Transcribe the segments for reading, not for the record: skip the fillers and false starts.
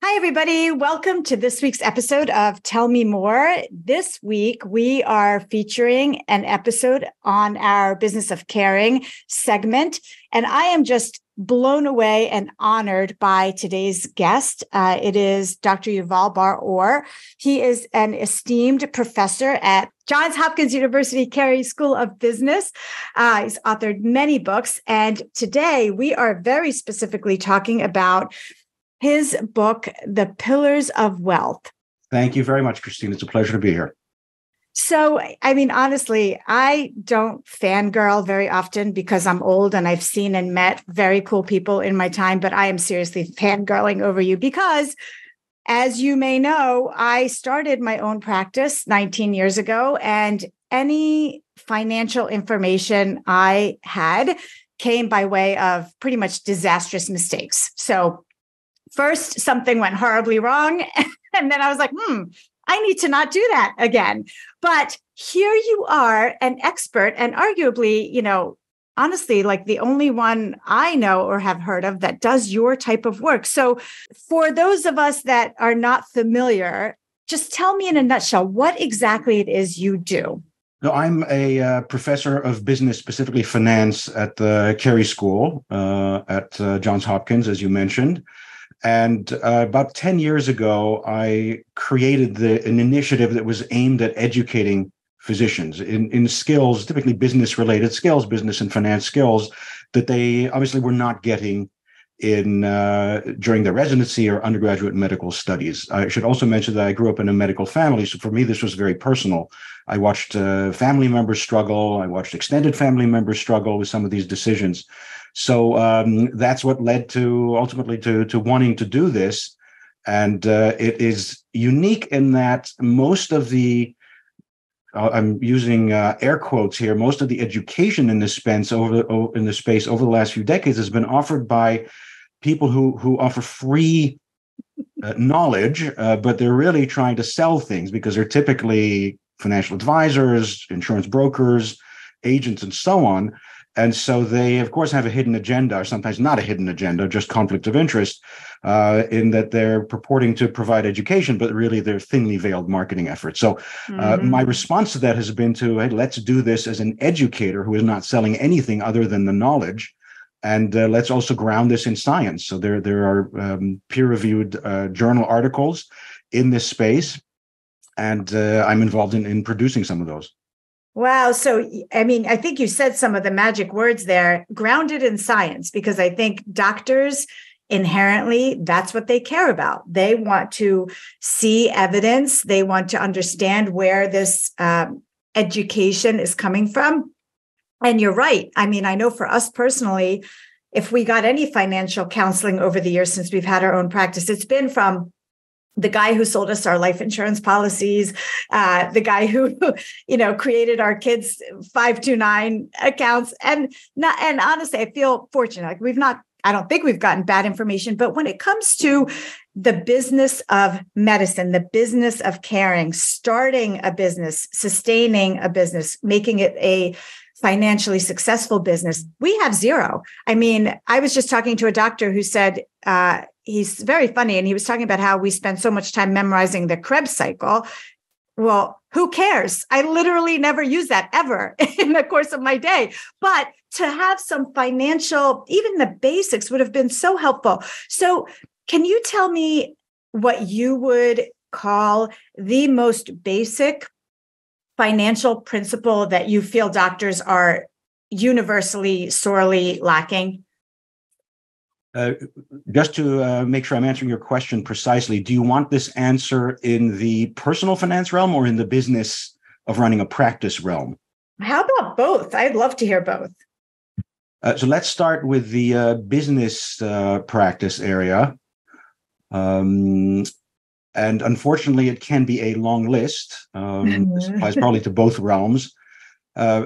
Hi, everybody. Welcome to this week's episode of Tell Me More. This week, we are featuring an episode on our Business of Caring segment. And I am just blown away and honored by today's guest. It is Dr. Yuval Bar-Or. He is an esteemed professor at Johns Hopkins University Carey School of Business. He's authored many books. And today, we are very specifically talking about his book, The Pillars of Wealth. Thank you very much, Christine. It's a pleasure to be here. So, honestly, I don't fangirl very often because I'm old and I've seen and met very cool people in my time, but I am seriously fangirling over you because, as you may know, I started my own practice 19 years ago, and any financial information I had came by way of pretty much disastrous mistakes. So, first, something went horribly wrong. And then I was like, I need to not do that again. But here you are, an expert, and arguably, honestly, like the only one I know or have heard of that does your type of work. So for those of us that are not familiar, just tell me in a nutshell what exactly it is you do. So I'm a professor of business, specifically finance, at the Carey School at Johns Hopkins, as you mentioned. And about 10 years ago, I created an initiative that was aimed at educating physicians in skills, typically business-related skills, business and finance skills, that they obviously were not getting in during their residency or undergraduate medical studies. I should also mention that I grew up in a medical family, so for me, this was very personal. I watched family members struggle. I watched extended family members struggle with some of these decisions. So that's what led to ultimately to wanting to do this. And it is unique in that most of the, I'm using air quotes here, most of the education in this space over the last few decades has been offered by people who offer free knowledge, but they're really trying to sell things because they're typically financial advisors, insurance brokers, agents, and so on. And so they, of course, have a hidden agenda, or sometimes not a hidden agenda, just conflict of interest, in that they're purporting to provide education, but really they're thinly veiled marketing efforts. So my response to that has been to, hey, let's do this as an educator who is not selling anything other than the knowledge. And let's also ground this in science. So there are peer-reviewed journal articles in this space, and I'm involved in producing some of those. Wow. So, I think you said some of the magic words there, grounded in science, because I think doctors inherently, that's what they care about. They want to see evidence. They want to understand where this education is coming from. And you're right. I know for us personally, if we got any financial counseling over the years since we've had our own practice, it's been from the guy who sold us our life insurance policies, the guy who, created our kids' 529 accounts. And honestly, I feel fortunate. Like I don't think we've gotten bad information, but when it comes to the business of medicine, the business of caring, starting a business, sustaining a business, making it a financially successful business, we have zero. I was just talking to a doctor who said, he's very funny. And he was talking about how we spend so much time memorizing the Krebs cycle. Well, who cares? I literally never use that ever in the course of my day. But to have some financial, even the basics would have been so helpful. So can you tell me what you would call the most basic financial principle that you feel doctors are universally sorely lacking? Just to make sure I'm answering your question precisely, do you want this answer in the personal finance realm or in the business of running a practice realm? How about both? I'd love to hear both. So let's start with the business practice area. And unfortunately, it can be a long list. This applies probably to both realms.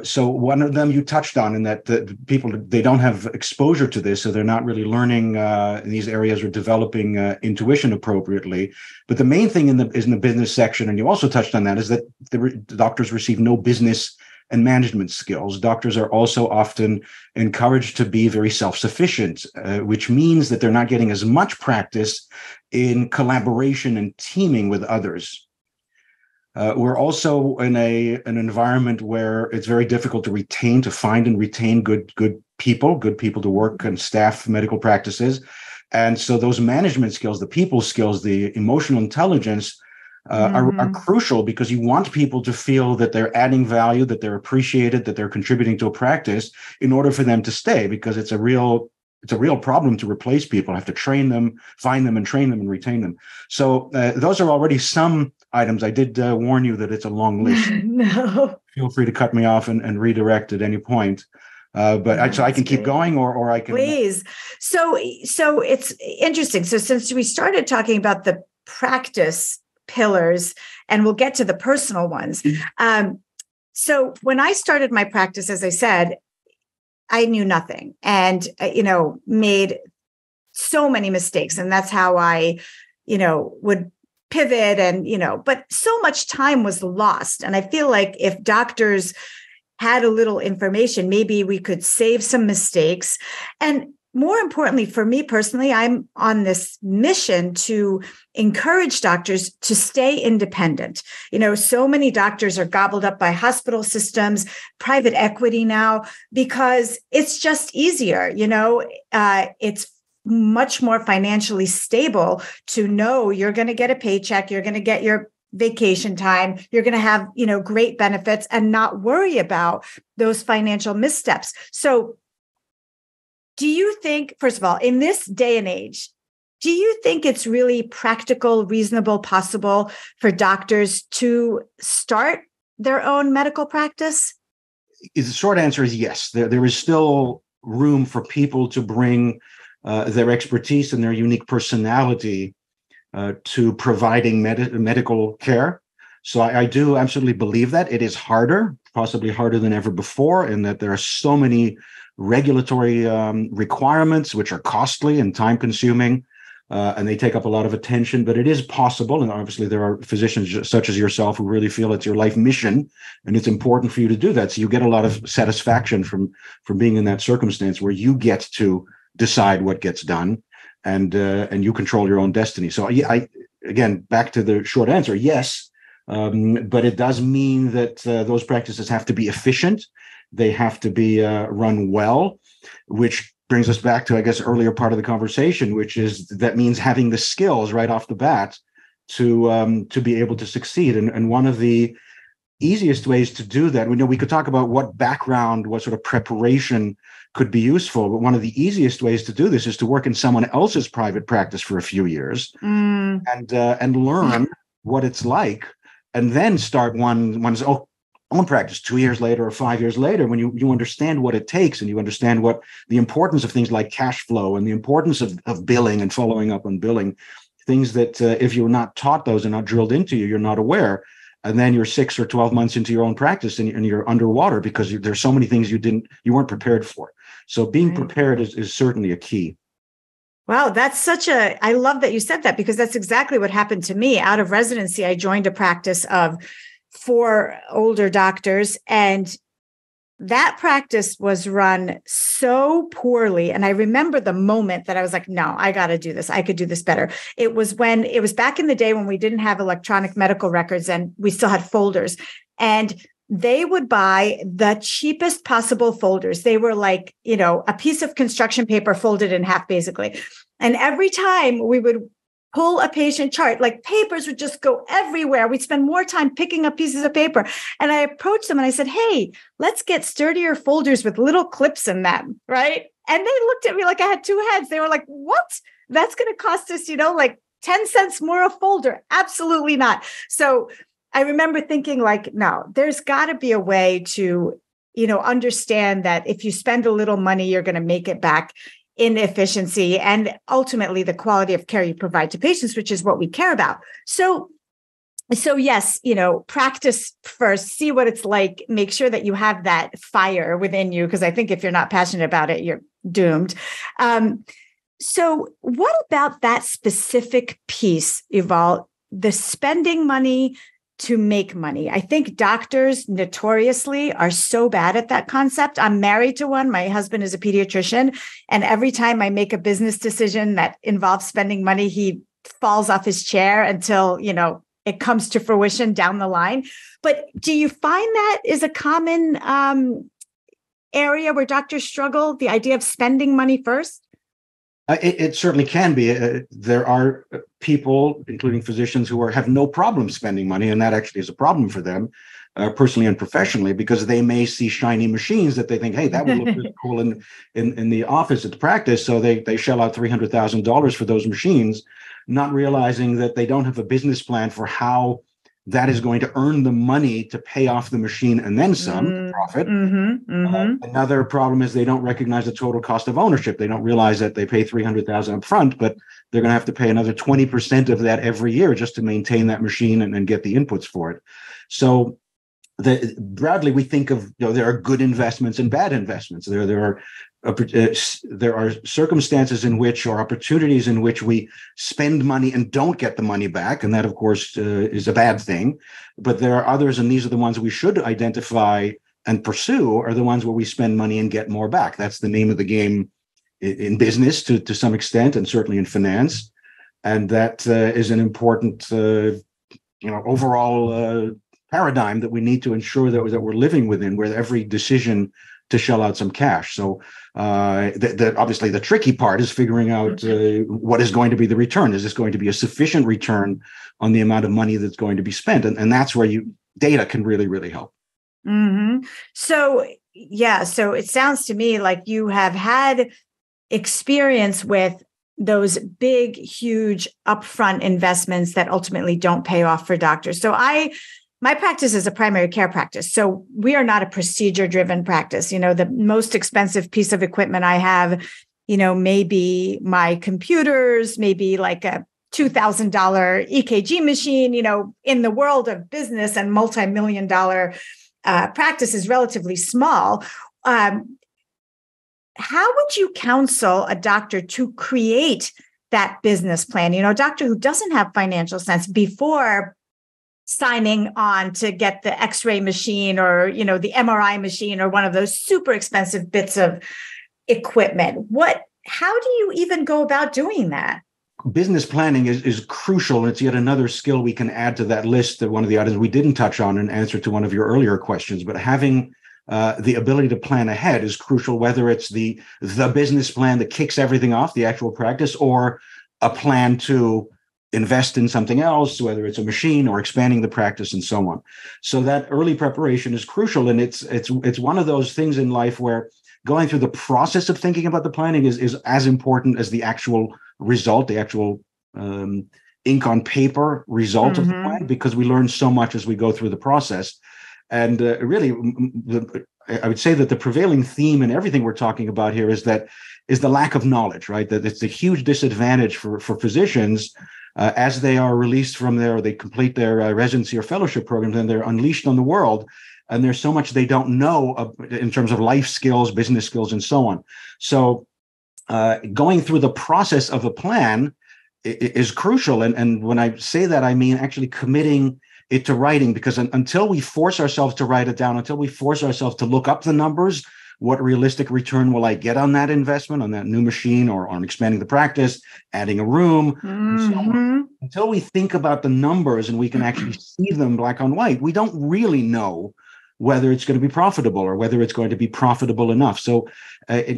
So one of them you touched on, in that the people, they don't have exposure to this, so they're not really learning in these areas or developing intuition appropriately. But the main thing is in the business section, and you also touched on that, is that the doctors receive no business and management skills. Doctors are also often encouraged to be very self-sufficient, which means that they're not getting as much practice in collaboration and teaming with others. We're also in an environment where it's very difficult to find and retain good people to work and staff medical practices. And so those management skills, the people skills, the emotional intelligence are crucial, because you want people to feel that they're adding value, that they're appreciated, that they're contributing to a practice in order for them to stay, because it's a real problem to replace people. I have to train them, find them, and train them and retain them. So those are already some items. I did warn you that it's a long list. No. Feel free to cut me off and redirect at any point. But I can keep going, or I can. Please. So it's interesting. So since we started talking about the practice pillars, and we'll get to the personal ones. So when I started my practice, as I said, I knew nothing and, made so many mistakes. And that's how I, would pivot and, but so much time was lost. And I feel like if doctors had a little information, maybe we could save some mistakes. And more importantly, for me personally, I'm on this mission to encourage doctors to stay independent. So many doctors are gobbled up by hospital systems, private equity now, because it's just easier. It's much more financially stable to know you're going to get a paycheck, you're going to get your vacation time, you're going to have, great benefits and not worry about those financial missteps. So do you think, first of all, in this day and age, do you think it's really practical, reasonable, possible for doctors to start their own medical practice? The short answer is yes. There is still room for people to bring their expertise and their unique personality to providing medical care. So I do absolutely believe that. It is harder, possibly harder than ever before, in that there are so many regulatory requirements, which are costly and time consuming, and they take up a lot of attention, but it is possible. And obviously there are physicians such as yourself who really feel it's your life mission and it's important for you to do that. So you get a lot of satisfaction from being in that circumstance where you get to decide what gets done and you control your own destiny. So again, back to the short answer, yes. But it does mean that those practices have to be efficient. They have to be run well, which brings us back to, I guess, earlier part of the conversation, which is that means having the skills right off the bat to be able to succeed. And one of the easiest ways to do that, we could talk about what background, what sort of preparation could be useful, but one of the easiest ways to do this is to work in someone else's private practice for a few years and learn what it's like, and then start one's own practice 2 years later or 5 years later, when you understand what it takes and you understand what the importance of things like cash flow and the importance of billing and following up on billing, things that if you're not taught those and not drilled into you, you're not aware. And then you're 6 or 12 months into your own practice and you're underwater because there's so many things you weren't prepared for. So being prepared is certainly a key. Wow, I love that you said that, because that's exactly what happened to me. Out of residency, I joined a practice of 4 older doctors, and that practice was run so poorly. And I remember the moment that I was like, no, I got to do this. I could do this better. It was back in the day when we didn't have electronic medical records and we still had folders, and they would buy the cheapest possible folders. They were like, a piece of construction paper folded in half, basically. And every time we would pull a patient chart, like papers would just go everywhere. We'd spend more time picking up pieces of paper. And I approached them and I said, hey, let's get sturdier folders with little clips in them, right? And they looked at me like I had 2 heads. They were like, what? That's going to cost us, like 10 cents more a folder. Absolutely not. So I remember thinking like, no, there's got to be a way to, understand that if you spend a little money, you're going to make it back in efficiency and ultimately the quality of care you provide to patients, which is what we care about. So yes, practice first, see what it's like, make sure that you have that fire within you, because I think if you're not passionate about it, you're doomed. So what about that specific piece, Yuval, the spending money to make money. I think doctors notoriously are so bad at that concept. I'm married to one. My husband is a pediatrician. And every time I make a business decision that involves spending money, he falls off his chair until, it comes to fruition down the line. But do you find that is a common area where doctors struggle, the idea of spending money first? It certainly can be. There are people, including physicians, who have no problem spending money, and that actually is a problem for them, personally and professionally, because they may see shiny machines that they think, hey, that would look really cool in the office at the practice, so they shell out $300,000 for those machines, not realizing that they don't have a business plan for how that is going to earn the money to pay off the machine and then some profit. Another problem is they don't recognize the total cost of ownership. They don't realize that they pay $300,000 up front, but they're going to have to pay another 20% of that every year just to maintain that machine and get the inputs for it. So broadly, we think of, there are good investments and bad investments. There are circumstances in which, or opportunities in which, we spend money and don't get the money back, and that, of course, is a bad thing. But there are others, and these are the ones we should identify and pursue, are the ones where we spend money and get more back. That's the name of the game in business to some extent, and certainly in finance. And that is an important, overall paradigm that we need to ensure that we're living within, where every decision to shell out some cash. So obviously the tricky part is figuring out what is going to be the return. Is this going to be a sufficient return on the amount of money that's going to be spent? And that's where data can really, really help. Mm-hmm. So it sounds to me like you have had experience with those big, huge upfront investments that ultimately don't pay off for doctors. So my practice is a primary care practice. So we are not a procedure-driven practice. The most expensive piece of equipment I have, maybe my computers, maybe like a $2,000 EKG machine, in the world of business and multi-million-dollar practice is relatively small. How would you counsel a doctor to create that business plan? A doctor who doesn't have financial sense before signing on to get the X-ray machine or, the MRI machine or one of those super expensive bits of equipment. How do you even go about doing that? Business planning is crucial. It's yet another skill we can add to that list, that one of the items we didn't touch on in answer to one of your earlier questions. But having the ability to plan ahead is crucial, whether it's the business plan that kicks everything off, the actual practice, or a plan to invest in something else, whether it's a machine or expanding the practice and so on. So that early preparation is crucial. And it's one of those things in life where going through the process of thinking about the planning is as important as the actual result, the actual ink on paper result of the plan, because we learn so much as we go through the process. And really, I would say that the prevailing theme in everything we're talking about here is the lack of knowledge, right? That it's a huge disadvantage for physicians as they are released from they complete their residency or fellowship programs, and they're unleashed on the world. And there's so much they don't know in terms of life skills, business skills, and so on. So going through the process of a plan is crucial. And when I say that, I mean actually committing it to writing, because until we force ourselves to write it down, until we force ourselves to look up the numbers, what realistic return will I get on that investment, on that new machine, or on expanding the practice, adding a room, and so on. Until we think about the numbers and we can actually see them black on white, we don't really know whether it's going to be profitable or whether it's going to be profitable enough. So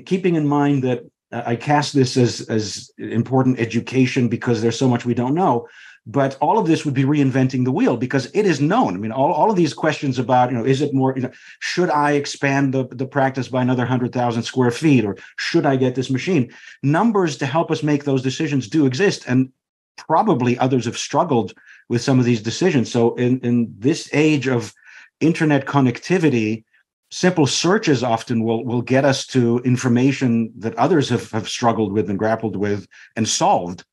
keeping in mind that I cast this as important education because there's so much we don't know. But all of this would be reinventing the wheel, because it is known. I mean, all of these questions about, is it more, should I expand the practice by another 100,000 square feet, or should I get this machine? Numbers to help us make those decisions do exist. And probably others have struggled with some of these decisions. So in this age of internet connectivity, simple searches often will get us to information that others have struggled with and grappled with and solved,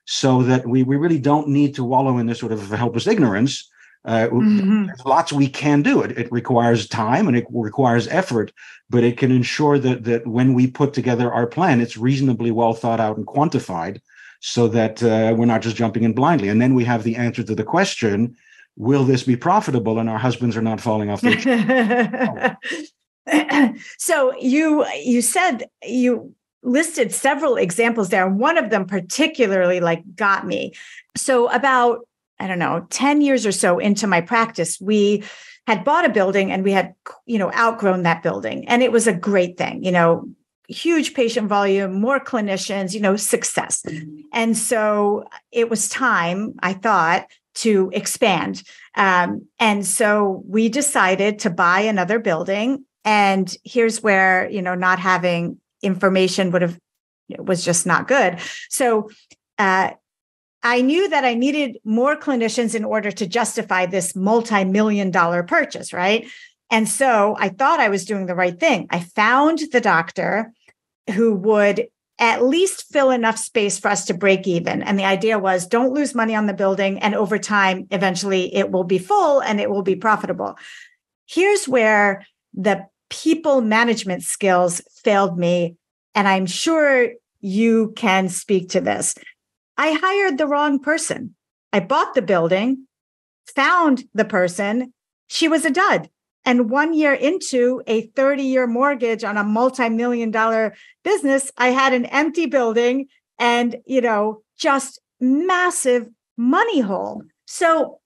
so that we really don't need to wallow in this sort of helpless ignorance. There's lots we can do. It requires time and it requires effort, but it can ensure that when we put together our plan, it's reasonably well thought out and quantified, so that we're not just jumping in blindly. And then we have the answer to the question, will this be profitable? And our husbands are not falling off their chairs. So you said you listed several examples there. One of them particularly got me. So about, I don't know, 10 years or so into my practice, we had bought a building and we had, outgrown that building. And it was a great thing, huge patient volume, more clinicians, success. And so it was time, I thought, to expand. And so we decided to buy another building. And here's where, not having information was just not good. So I knew that I needed more clinicians in order to justify this multi-million-dollar purchase, right? And so I thought I was doing the right thing. I found the doctor who would at least fill enough space for us to break even. And the idea was, don't lose money on the building. And over time, eventually it will be full and it will be profitable. Here's where the people management skills failed me. And I'm sure you can speak to this. I hired the wrong person. I bought the building, found the person. She was a dud. And 1 year into a 30-year mortgage on a multi-million-dollar business, I had an empty building and, just massive money hole. So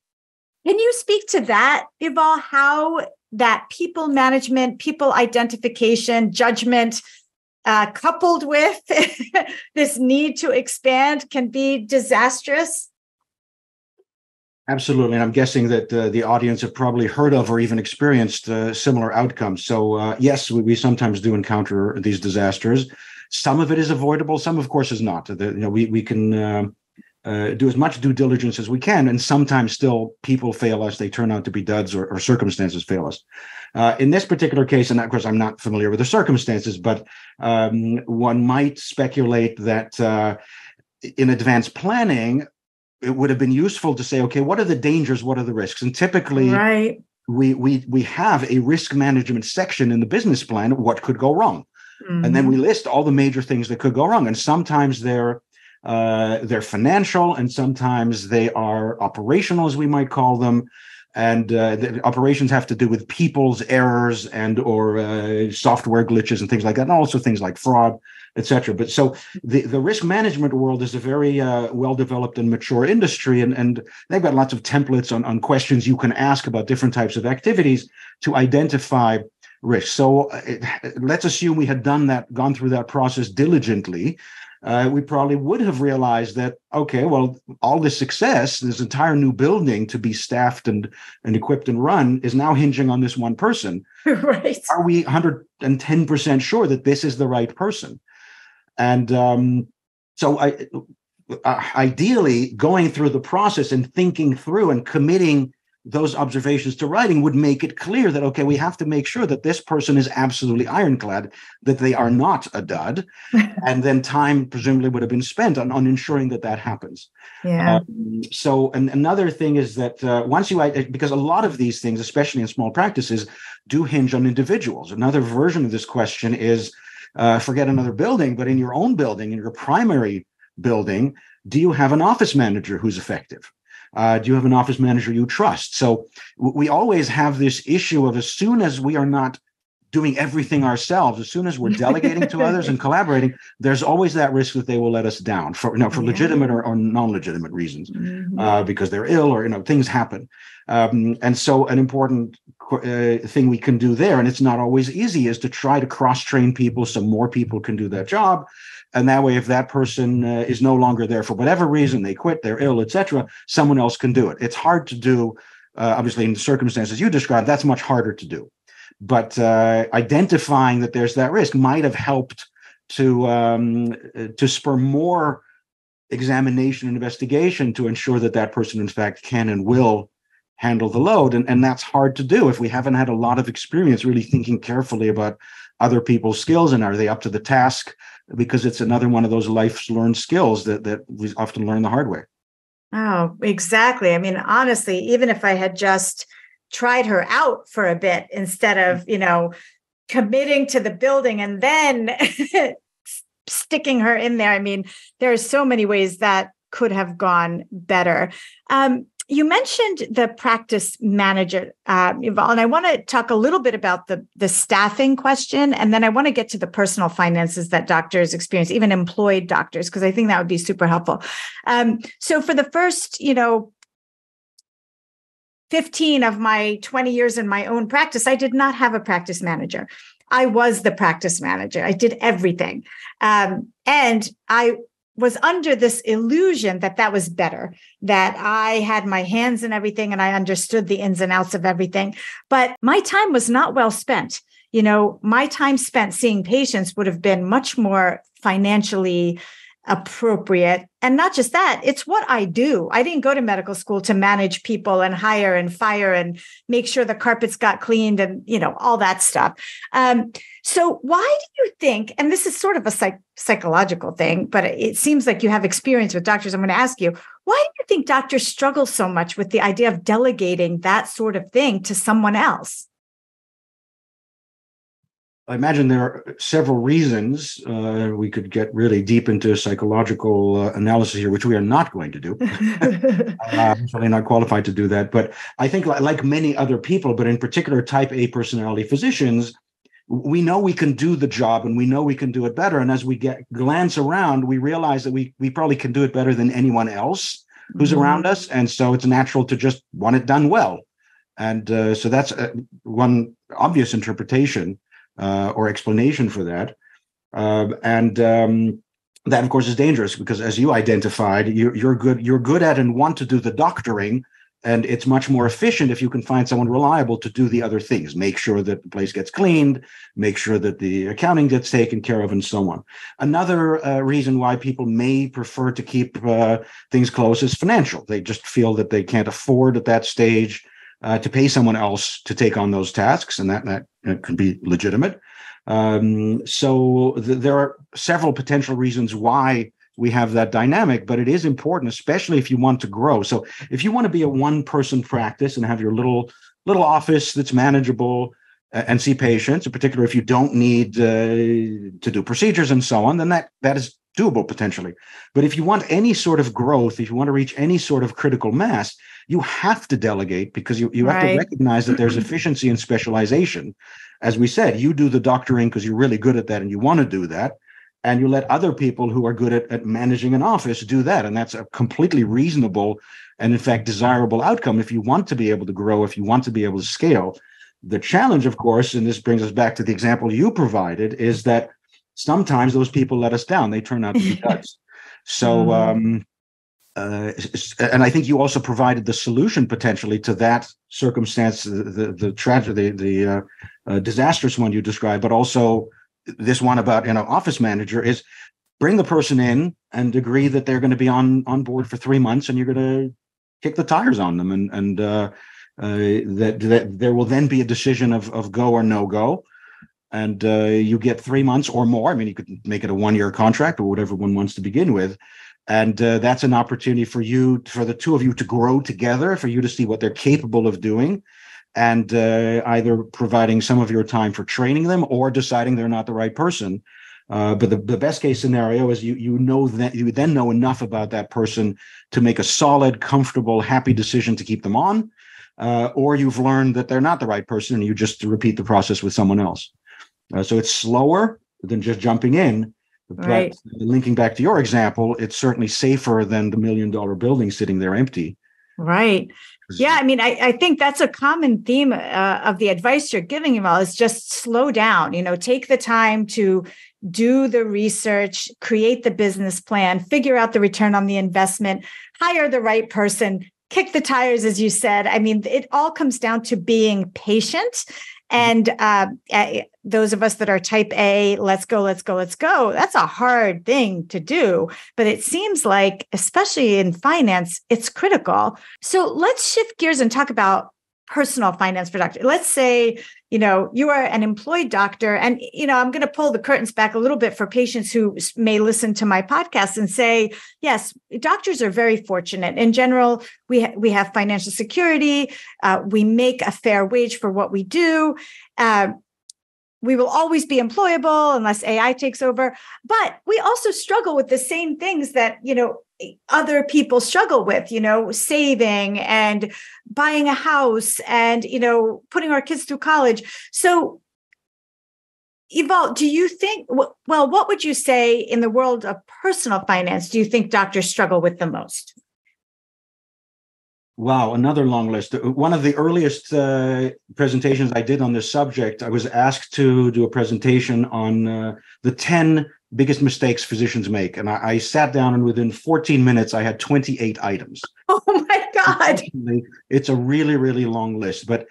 can you speak to that, Yuval, how that people management, people identification, judgment, coupled with this need to expand can be disastrous? Absolutely. And I'm guessing that the audience have probably heard of or even experienced similar outcomes. So yes, we sometimes do encounter these disasters. Some of it is avoidable. Some, of course, is not. We can do as much due diligence as we can. And sometimes still people fail us. They turn out to be duds or circumstances fail us. In this particular case, and of course, I'm not familiar with the circumstances, but one might speculate that in advanced planning, it would have been useful to say, okay, what are the dangers? What are the risks? And typically, right. we have a risk management section in the business plan. What could go wrong? Mm-hmm. And then we list all the major things that could go wrong. And sometimes they're financial, and sometimes they are operational, as we might call them. And the operations have to do with people's errors and or software glitches and things like that, and also things like fraud, etc. But so the risk management world is a very well-developed and mature industry, and they've got lots of templates on questions you can ask about different types of activities to identify risk. So let's assume we had gone through that process diligently. We probably would have realized that, okay, well, all this success, this entire new building to be staffed and equipped and run is now hinging on this one person. Right. Are we 110% sure that this is the right person? And ideally, going through the process and thinking through and committing those observations to writing would make it clear that, okay, we have to make sure that this person is absolutely ironclad, that they are not a dud. And then time presumably would have been spent on ensuring that happens. Yeah. And another thing is that because a lot of these things, especially in small practices, do hinge on individuals. Another version of this question is, forget another building, but in your own building, in your primary building, do you have an office manager who's effective? Do you have an office manager you trust? So we always have this issue of, as soon as we are not doing everything ourselves, as soon as we're delegating to others and collaborating, there's always that risk that they will let us down for legitimate or non-legitimate reasons, because they're ill or things happen. And so an important thing we can do there, and it's not always easy, is to try to cross-train people so more people can do that job. And that way, if that person is no longer there for whatever reason, they quit, they're ill, etc., someone else can do it. It's hard to do, obviously, in the circumstances you described. That's much harder to do. But identifying that there's that risk might have helped to spur more examination and investigation to ensure that person, in fact, can and will handle the load. And that's hard to do if we haven't had a lot of experience really thinking carefully about other people's skills and are they up to the task, because it's another one of those life's learned skills that we often learn the hard way. Oh, exactly. I mean, honestly, even if I had just tried her out for a bit instead of, committing to the building and then sticking her in there. I mean, there are so many ways that could have gone better. You mentioned the practice manager, Yuval, and I want to talk a little bit about the staffing question, and then I want to get to the personal finances that doctors experience, even employed doctors, because I think that would be super helpful. So for the first, 15 of my 20 years in my own practice, I did not have a practice manager. I was the practice manager. I did everything. And I was under this illusion that was better, that I had my hands in everything and I understood the ins and outs of everything. But my time was not well spent. My time spent seeing patients would have been much more financially appropriate. And not just that, it's what I do. I didn't go to medical school to manage people and hire and fire and make sure the carpets got cleaned and, all that stuff. So why do you think, and this is sort of a psychological thing, but it seems like you have experience with doctors. I'm going to ask you, why do you think doctors struggle so much with the idea of delegating that sort of thing to someone else? I imagine there are several reasons. We could get really deep into psychological analysis here, which we are not going to do. I'm certainly not qualified to do that. But I think like many other people, but in particular type A personality physicians, we know we can do the job and we know we can do it better. And as we glance around, we realize that we probably can do it better than anyone else who's around us. And so it's natural to just want it done well. And so that's one obvious interpretation or explanation for that. That, of course, is dangerous because, as you identified, you're good at and want to do the doctoring. And it's much more efficient if you can find someone reliable to do the other things, make sure that the place gets cleaned, make sure that the accounting gets taken care of, and so on. Another reason why people may prefer to keep things close is financial. They just feel that they can't afford at that stage to pay someone else to take on those tasks, and that can be legitimate. So there are several potential reasons why we have that dynamic, but it is important, especially if you want to grow. So if you want to be a one-person practice and have your little office that's manageable and see patients, in particular if you don't need to do procedures and so on, then that is doable potentially. But if you want any sort of growth, if you want to reach any sort of critical mass, you have to delegate because you have to recognize that there's efficiency and specialization. As we said, you do the doctoring because you're really good at that and you want to do that. And you let other people who are good at managing an office do that. And that's a completely reasonable and, in fact, desirable outcome if you want to be able to grow, if you want to be able to scale. The challenge, of course, and this brings us back to the example you provided, is that sometimes those people let us down. They turn out to be duds. So, and I think you also provided the solution potentially to that circumstance, the tragedy, the disastrous one you described, but also this one about office manager is bring the person in and agree that they're going to be on board for 3 months and you're going to kick the tires on them and that there will then be a decision of go or no go. And you get 3 months or more. I mean, you could make it a 1-year contract or whatever one wants to begin with. And that's an opportunity for the two of you to grow together, for you to see what they're capable of doing. And either providing some of your time for training them or deciding they're not the right person. But the best case scenario is you then know enough about that person to make a solid, comfortable, happy decision to keep them on, or you've learned that they're not the right person and you just repeat the process with someone else. So it's slower than just jumping in. But linking back to your example, it's certainly safer than the $1 million building sitting there empty. Right. Yeah. I mean, I think that's a common theme of the advice you're giving him all is just slow down, take the time to do the research, create the business plan, figure out the return on the investment, hire the right person, kick the tires, as you said. I mean, it all comes down to being patient. And those of us that are type A, let's go. That's a hard thing to do. But it seems like, especially in finance, it's critical. So let's shift gears and talk about personal finance for doctors. Let's say, you are an employed doctor and, I'm going to pull the curtains back a little bit for patients who may listen to my podcast and say, yes, doctors are very fortunate. In general, we have financial security. We make a fair wage for what we do. We will always be employable unless AI takes over. But we also struggle with the same things that, other people struggle with, saving and buying a house and, putting our kids through college. So, Yuval, do you think, well, what would you say in the world of personal finance do you think doctors struggle with the most? Wow, another long list. One of the earliest presentations I did on this subject, I was asked to do a presentation on the 10 biggest mistakes physicians make. And I sat down, and within 14 minutes, I had 28 items. Oh my God. It's a really, really long list. But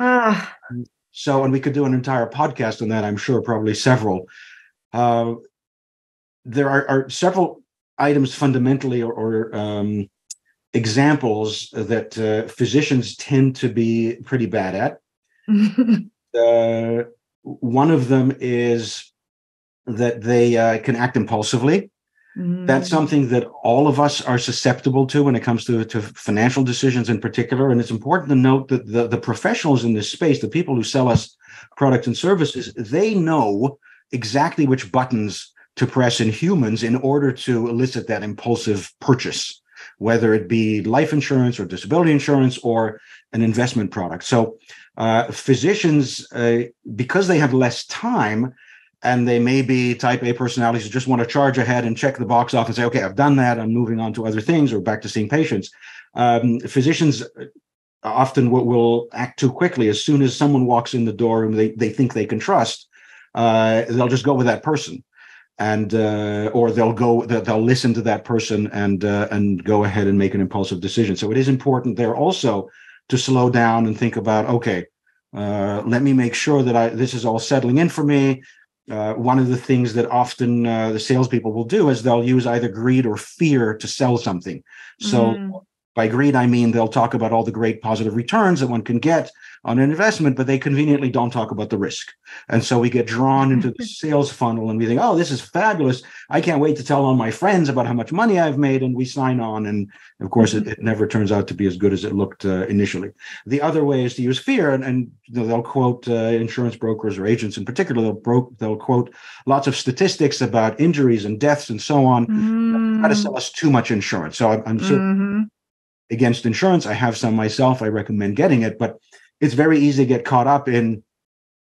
so, and we could do an entire podcast on that, I'm sure, probably several. There are several items fundamentally or examples that physicians tend to be pretty bad at. One of them is that they can act impulsively. That's something that all of us are susceptible to when it comes to financial decisions in particular. And it's important to note that the professionals in this space, the people who sell us products and services, they know exactly which buttons to press in humans in order to elicit that impulsive purchase, whether it be life insurance or disability insurance or an investment product. So physicians, because they have less time, and they may be type A personalities who just want to charge ahead and check the box off and say, okay, I've done that, I'm moving on to other things or back to seeing patients. Physicians often will act too quickly. As soon as someone walks in the door and they think they can trust, they'll just go with that person. And or they'll listen to that person and go ahead and make an impulsive decision. So it is important there also to slow down and think about, okay, let me make sure that this is all settling in for me. One of the things that often the salespeople will do is they'll use either greed or fear to sell something. So by greed, I mean they'll talk about all the great positive returns that one can get on an investment, but they conveniently don't talk about the risk. And so we get drawn into the sales funnel and we think, oh, this is fabulous. I can't wait to tell all my friends about how much money I've made. And we sign on. And of course, it never turns out to be as good as it looked initially. The other way is to use fear. And they'll quote insurance brokers or agents in particular. They'll quote lots of statistics about injuries and deaths and so on. Try to sell us too much insurance. So I'm certainly against insurance. I have some myself. I recommend getting it. But it's very easy to get caught up in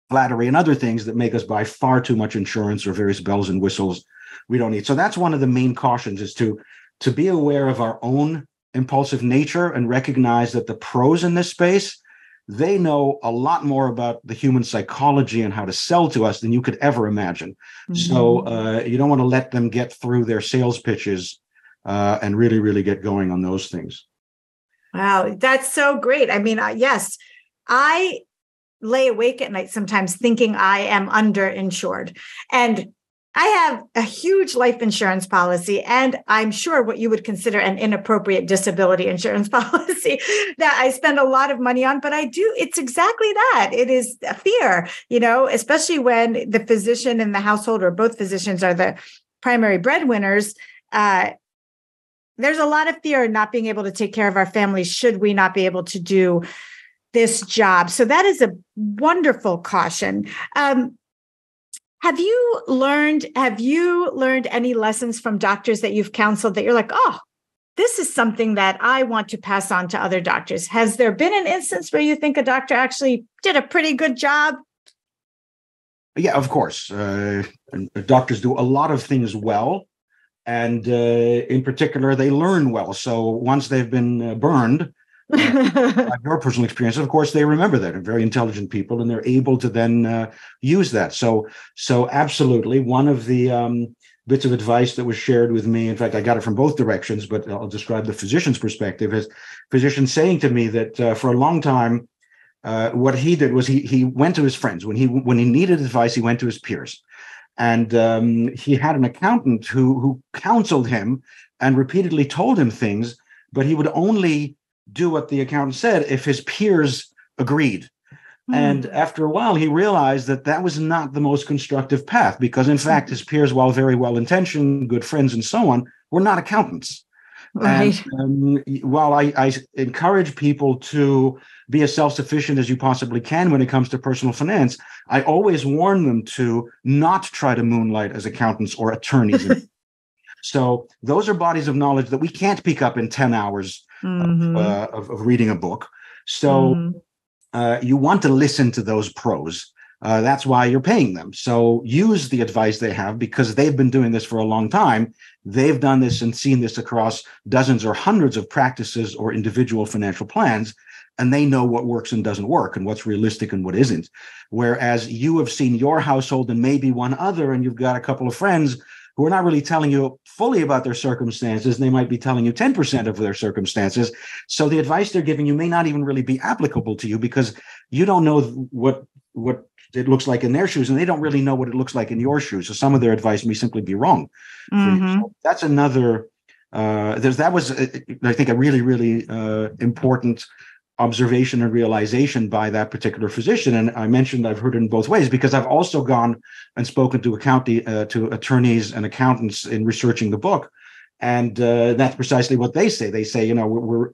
flattery and other things that make us buy far too much insurance or various bells and whistles we don't need. So that's one of the main cautions, is to be aware of our own impulsive nature and recognize that the pros in this space, they know a lot more about the human psychology and how to sell to us than you could ever imagine. So you don't want to let them get through their sales pitches and really, really get going on those things. Wow, that's so great. I mean, yes, I lay awake at night sometimes thinking I am underinsured. And I have a huge life insurance policy, and I'm sure what you would consider an inappropriate disability insurance policy that I spend a lot of money on. But it's exactly that. It is a fear, especially when the physician in the household or both physicians are the primary breadwinners. There's a lot of fear in not being able to take care of our families should we not be able to do this job. So that is a wonderful caution. Have you learned any lessons from doctors that you've counseled that you're like, oh, this is something that I want to pass on to other doctors? Has there been an instance where you think a doctor actually did a pretty good job? Yeah, of course. Doctors do a lot of things well. And in particular, they learn well. So once they've been burned, by your personal experience, of course, they remember that. They're very intelligent people, and they're able to then use that. So absolutely, one of the bits of advice that was shared with me, in fact, I got it from both directions, but I'll describe the physician's perspective, is physicians saying to me that for a long time, what he did was he went to his friends. When he needed advice, he went to his peers. And he had an accountant who counseled him and repeatedly told him things, but he would only do what the accountant said if his peers agreed. And after a while, he realized that was not the most constructive path, because in fact, his peers, while very well-intentioned, good friends and so on, were not accountants. Right. And while I encourage people to be as self-sufficient as you possibly can when it comes to personal finance, I always warn them to not try to moonlight as accountants or attorneys. So those are bodies of knowledge that we can't pick up in 10 hours of reading a book. So you want to listen to those pros. That's why you're paying them. So use the advice they have because they've been doing this for a long time. They've done this and seen this across dozens or hundreds of practices or individual financial plans, and they know what works and doesn't work and what's realistic and what isn't. Whereas you have seen your household and maybe one other, and you've got a couple of friends who are not really telling you fully about their circumstances. They might be telling you 10% of their circumstances. So the advice they're giving you may not even really be applicable to you because you don't know what it looks like in their shoes, and they don't really know what it looks like in your shoes. So some of their advice may simply be wrong for you. So that's another, that was, I think, a really, really important observation and realization by that particular physician. And I mentioned I've heard it in both ways because I've also gone and spoken to to attorneys and accountants in researching the book. And that's precisely what they say. They say, you know,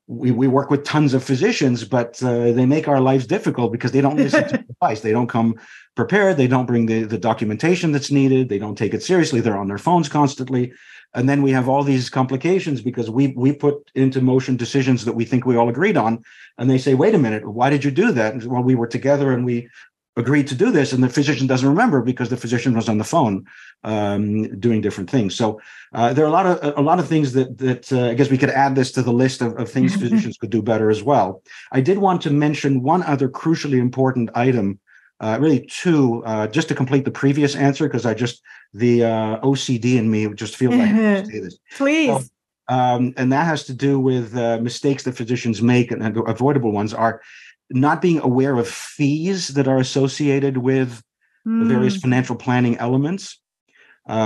we work with tons of physicians, but they make our lives difficult because they don't listen to advice. They don't come prepared. They don't bring the documentation that's needed. They don't take it seriously. They're on their phones constantly. And then we have all these complications because we put into motion decisions that we think we all agreed on. And they say, wait a minute, why did you do that? Well, we were together and we agreed to do this. And the physician doesn't remember because the physician was on the phone doing different things. So there are a lot of things that I guess we could add this to the list of things physicians could do better as well. I did want to mention one other crucially important item, really two, just to complete the previous answer, because the OCD in me just feels like I have to say this. Please. So, and that has to do with mistakes that physicians make, and avoidable ones are not being aware of fees that are associated with the various financial planning elements,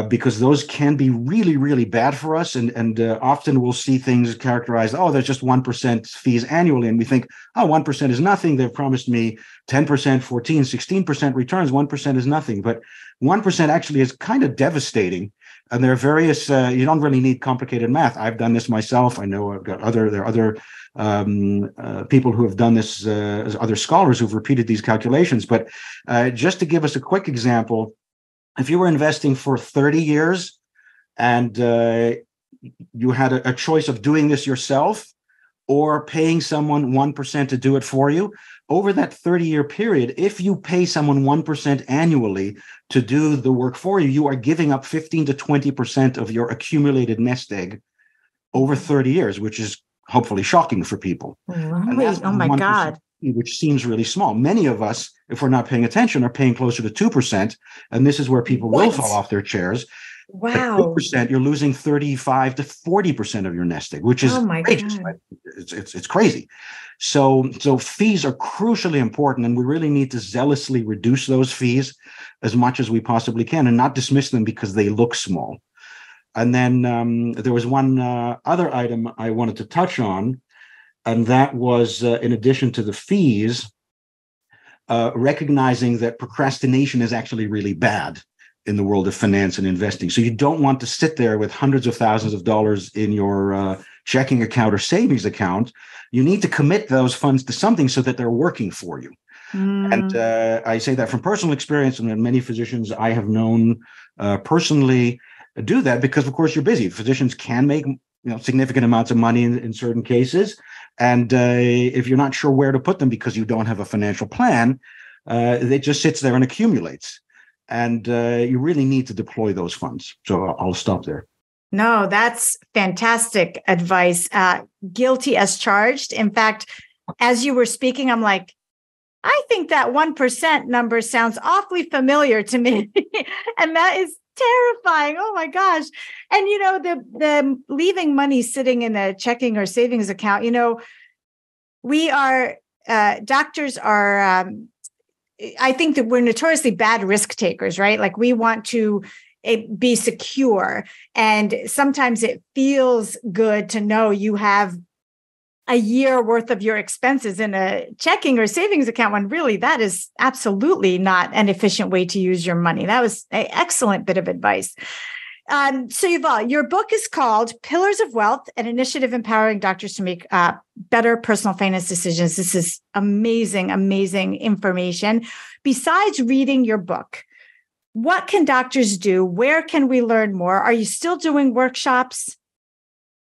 because those can be really, really bad for us. And often we'll see things characterized, oh, there's just 1% fees annually. And we think, oh, 1% is nothing. They've promised me 10%, 14, 16% returns. 1% is nothing. But 1% actually is kind of devastating. And there are various, you don't really need complicated math. I've done this myself. I know there are other people who have done this, other scholars who've repeated these calculations. But just to give us a quick example, if you were investing for 30 years and you had a choice of doing this yourself or paying someone 1% to do it for you, over that 30-year period, if you pay someone 1% annually to do the work for you, you are giving up 15 to 20% of your accumulated nest egg over 30 years, which is hopefully shocking for people. Right. Oh my God. Which seems really small. Many of us, if we're not paying attention, are paying closer to 2%. And this is where people will fall off their chairs. Wow. At 2%, you're losing 35 to 40% of your nest egg, which is outrageous. Right? It's crazy. So fees are crucially important, and we really need to zealously reduce those fees as much as we possibly can and not dismiss them because they look small. And then there was one other item I wanted to touch on, and that was, in addition to the fees, recognizing that procrastination is actually really bad in the world of finance and investing. So you don't want to sit there with hundreds of thousands of dollars in your checking account or savings account. You need to commit those funds to something so that they're working for you. And I say that from personal experience, and many physicians I have known personally do that because, of course, you're busy. Physicians can make significant amounts of money in certain cases. And if you're not sure where to put them because you don't have a financial plan, it just sits there and accumulates. And you really need to deploy those funds. So I'll stop there. No, that's fantastic advice. Guilty as charged. In fact, as you were speaking, I'm like, I think that 1% number sounds awfully familiar to me. And that is terrifying. Oh my gosh. And, the leaving money sitting in a checking or savings account, we are, doctors are, I think that we're notoriously bad risk takers, right? Like we want to be secure. And sometimes it feels good to know you have a year worth of your expenses in a checking or savings account when really that is absolutely not an efficient way to use your money. That was an excellent bit of advice. So Yuval, your book is called Pillars of Wealth, an initiative empowering doctors to make better personal finance decisions. This is amazing, amazing information. Besides reading your book, what can doctors do? Where can we learn more? Are you still doing workshops?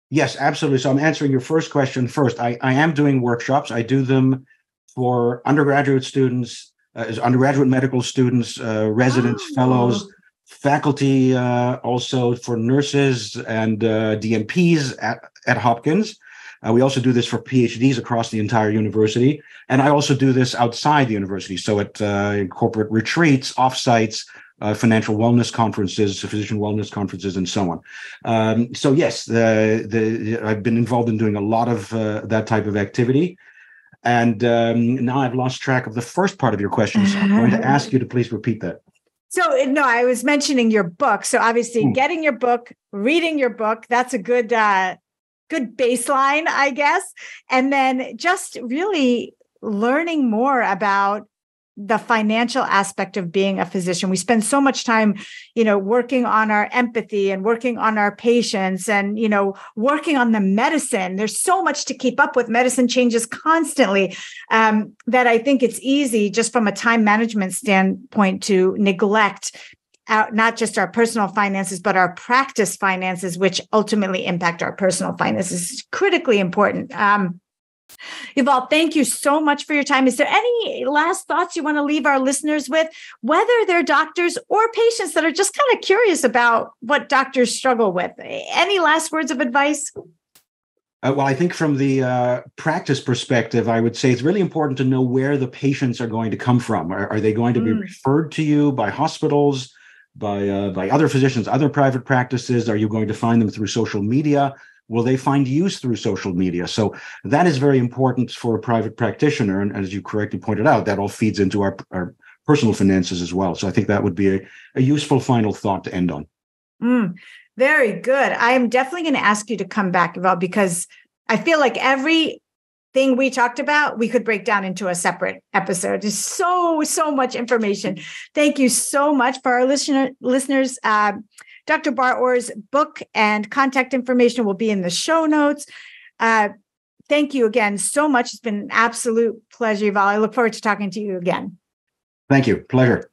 Yes, absolutely. So I'm answering your first question first. I am doing workshops. I do them for undergraduate students, as undergraduate medical students, residents, fellows, faculty, also for nurses and DMPs at Hopkins. We also do this for PhDs across the entire university. And I also do this outside the university. So at corporate retreats, offsites, financial wellness conferences, physician wellness conferences, and so on. So yes, I've been involved in doing a lot of that type of activity. And now I've lost track of the first part of your question. So I'm going to ask you to please repeat that. So, no, I was mentioning your book. So obviously getting your book, reading your book, that's a good baseline, I guess. And then just really learning more about the financial aspect of being a physician. We spend so much time, working on our empathy and working on our patients and, working on the medicine. There's so much to keep up with. Medicine changes constantly, that I think it's easy just from a time management standpoint to neglect not just our personal finances, but our practice finances, which ultimately impact our personal finances. It's critically important. Yuval, thank you so much for your time. Is there any last thoughts you want to leave our listeners with, whether they're doctors or patients that are just kind of curious about what doctors struggle with? Any last words of advice? Well, I think from the practice perspective, I would say it's really important to know where the patients are going to come from. Are they going to be referred to you by hospitals, by other physicians, other private practices? Are you going to find them through social media? Will they find use through social media? So that is very important for a private practitioner. And as you correctly pointed out, that all feeds into our personal finances as well. So I think that would be a useful final thought to end on. Very good. I am definitely going to ask you to come back, Yuval, because I feel like everything we talked about, we could break down into a separate episode. There's so much information. Thank you so much. For our listeners. Dr. Bar-Or's book and contact information will be in the show notes. Thank you again so much. It's been an absolute pleasure, Yuval. I look forward to talking to you again. Thank you. Pleasure.